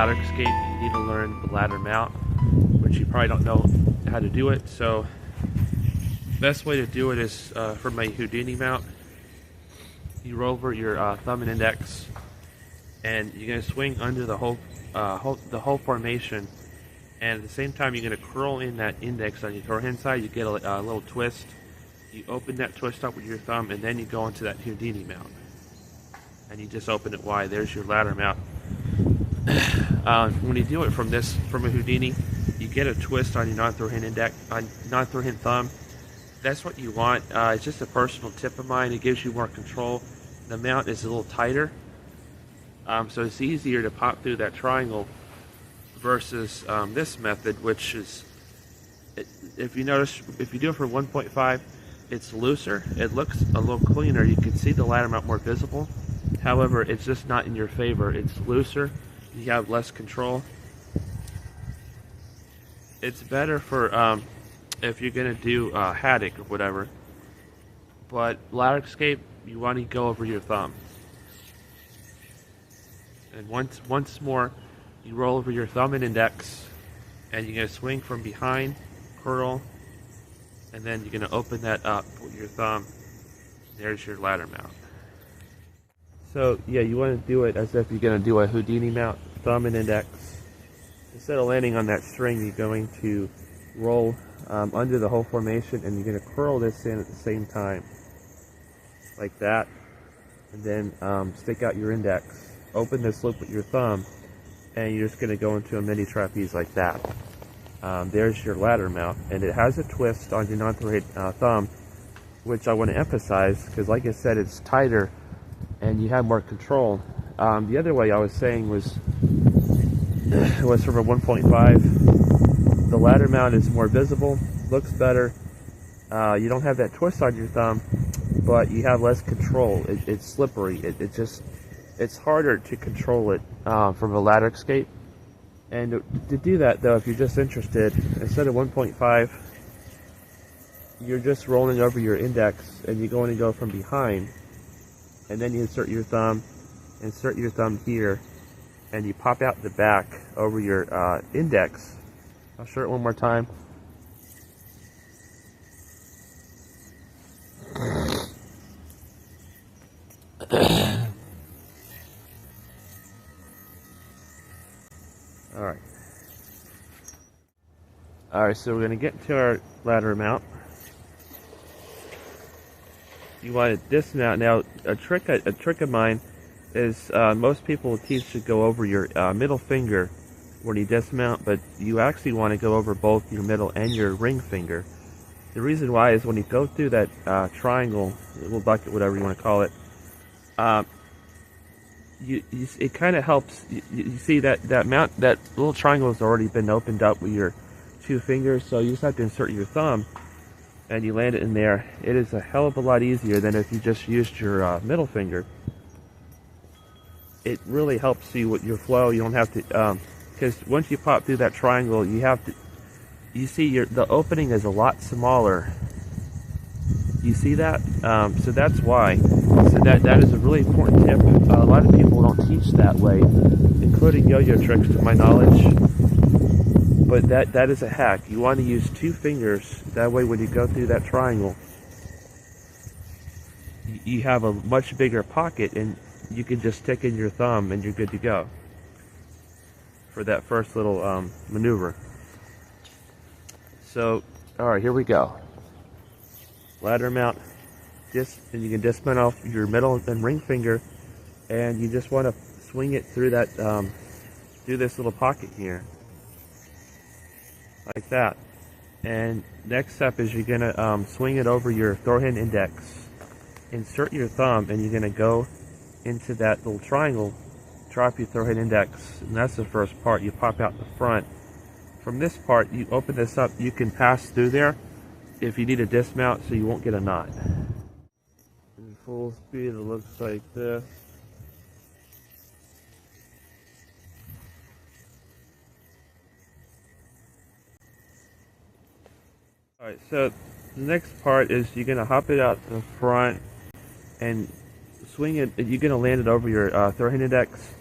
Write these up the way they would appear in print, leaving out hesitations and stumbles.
ladder escape, you need to learn the ladder mount, which you probably don't know how to do it. So best way to do it is for my Houdini mount. You roll over your thumb and index, and you're gonna swing under the whole formation, and at the same time you're gonna curl in that index on your forehand side. You get a little twist. You open that twist up with your thumb, and then you go into that Houdini mount, and you just open it wide. There's your ladder mount. When you do it from a Houdini, you get a twist on your non-forehand thumb. That's what you want. It's just a personal tip of mine. It gives you more control. The mount is a little tighter, so it's easier to pop through that triangle versus this method, which is, if you notice, if you do it for 1.5, it's looser. It looks a little cleaner. You can see the ladder mount more visible. However, it's just not in your favor. It's looser. You have less control. It's better for if you're gonna do haddock or whatever. But ladder escape, you want to go over your thumb. And once more, you roll over your thumb and index, and you're gonna swing from behind, curl, and then you're gonna open that up with your thumb. There's your ladder mount. So yeah, you want to do it as if you're going to do a Houdini mount, thumb and index. Instead of landing on that string, you're going to roll under the whole formation, and you're going to curl this in at the same time, like that. And then stick out your index, open this loop with your thumb, and you're just going to go into a mini trapeze like that. There's your ladder mount, and it has a twist on your non-forehand thumb, which I want to emphasize because, like I said, it's tighter and you have more control. The other way I was saying was from a 1.5. The ladder mount is more visible, looks better. You don't have that twist on your thumb, but you have less control. It's slippery. It's harder to control it from a ladder escape. And to do that, though, if you're just interested, instead of 1.5, you're just rolling over your index, and you're going to go from behind, and then you insert your thumb here, and you pop out the back over your index. I'll show it one more time. Alright, so we're going to get to our ladder mount. You want to dismount. Now, a trick of mine is most people will teach to go over your middle finger when you dismount, but you actually want to go over both your middle and your ring finger. The reason why is when you go through that triangle, little bucket, whatever you want to call it, it kind of helps. You see that mount, that little triangle has already been opened up with your two fingers, so you just have to insert your thumb and you land it in there. It is a hell of a lot easier than if you just used your middle finger. It really helps you with your flow. You don't have to, because once you pop through that triangle, you see the opening is a lot smaller. You see that? So that's why. So that is a really important tip. A lot of people don't teach that way, including yo-yo tricks to my knowledge. But that is a hack. You want to use two fingers. That way when you go through that triangle, you have a much bigger pocket, and you can just stick in your thumb and you're good to go for that first little maneuver. So, alright, here we go. Ladder mount. And you can dismount off your middle and ring finger, and you just want to swing it through that, through this little pocket here. Like that. And next step is you're gonna swing it over your forehand index, insert your thumb, and you're gonna go into that little triangle, drop your forehand index, and that's the first part. You pop out the front. From this part, you open this up, you can pass through there if you need a dismount so you won't get a knot. In full speed, it looks like this. Alright, so the next part is you're going to hop it out the front and swing it. You're going to land it over your forehand index.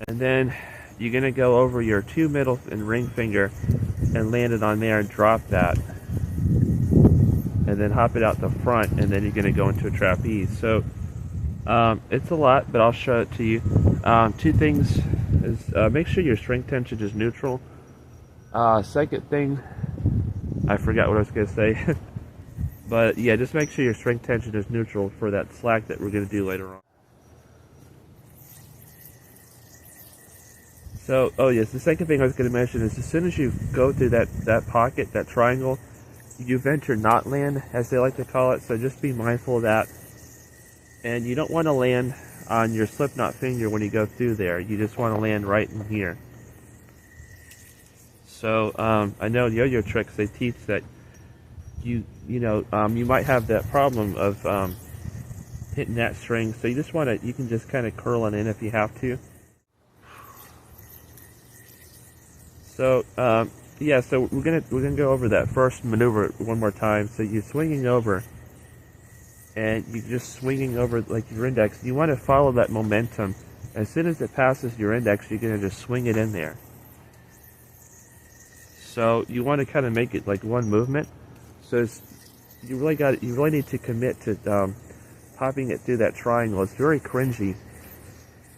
And then you're going to go over your 2 middle and ring finger and land it on there and drop that. And then hop it out the front, and then you're going to go into a trapeze. So it's a lot, but I'll show it to you. 2 things is make sure your string tension is neutral. Second thing, I forgot what I was going to say. But yeah, just make sure your string tension is neutral for that slack that we're going to do later on. So, oh yes, the second thing I was going to mention is as soon as you go through that pocket, that triangle, you vent your knot land, as they like to call it, so just be mindful of that. And you don't want to land on your slip knot finger when you go through there. You just want to land right in here. So, I know yo-yo tricks, they teach that you might have that problem of hitting that string, so you can just kind of curl it in if you have to. So yeah, so we're gonna go over that first maneuver one more time. So you're swinging over, and you're just swinging over like your index. You want to follow that momentum. As soon as it passes your index, you're gonna just swing it in there. So you want to kind of make it like one movement. So you really need to commit to popping it through that triangle. It's very cringy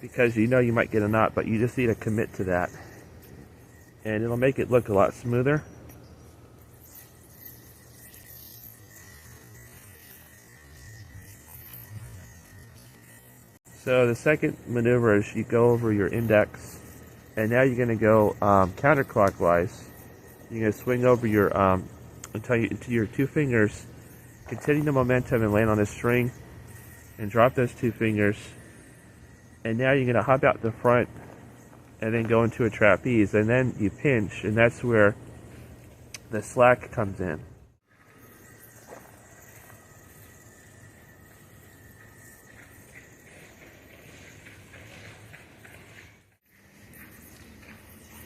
because you know you might get a knot, but you just need to commit to that. And it'll make it look a lot smoother. So the second maneuver is you go over your index, and now you're going to go counterclockwise. You're going to swing over your until your 2 fingers, continue the momentum and land on the string, and drop those 2 fingers. And now you're going to hop out the front and then go into a trapeze, and then you pinch, and that's where the slack comes in.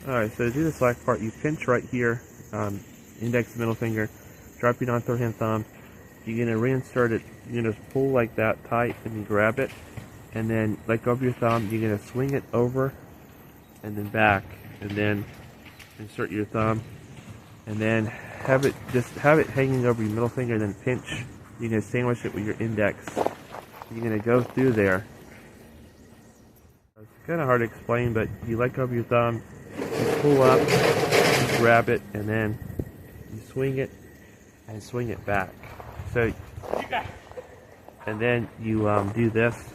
Alright, so to do the slack part, you pinch right here, index middle finger, drop your non-third-hand thumb. You're going to reinsert it. You're going to pull like that tight, and you grab it, and then let go of your thumb. You're going to swing it over and then back, and then insert your thumb, and then have it hanging over your middle finger, and then pinch. You're going to sandwich it with your index. You're going to go through there. It's kind of hard to explain, but you let go of your thumb, you pull up, you grab it, and then you swing it and swing it back. So, and then you do this,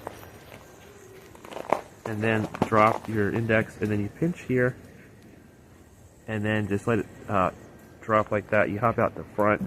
and then drop your index, and then you pinch here, and then just let it drop like that. You hop out the front,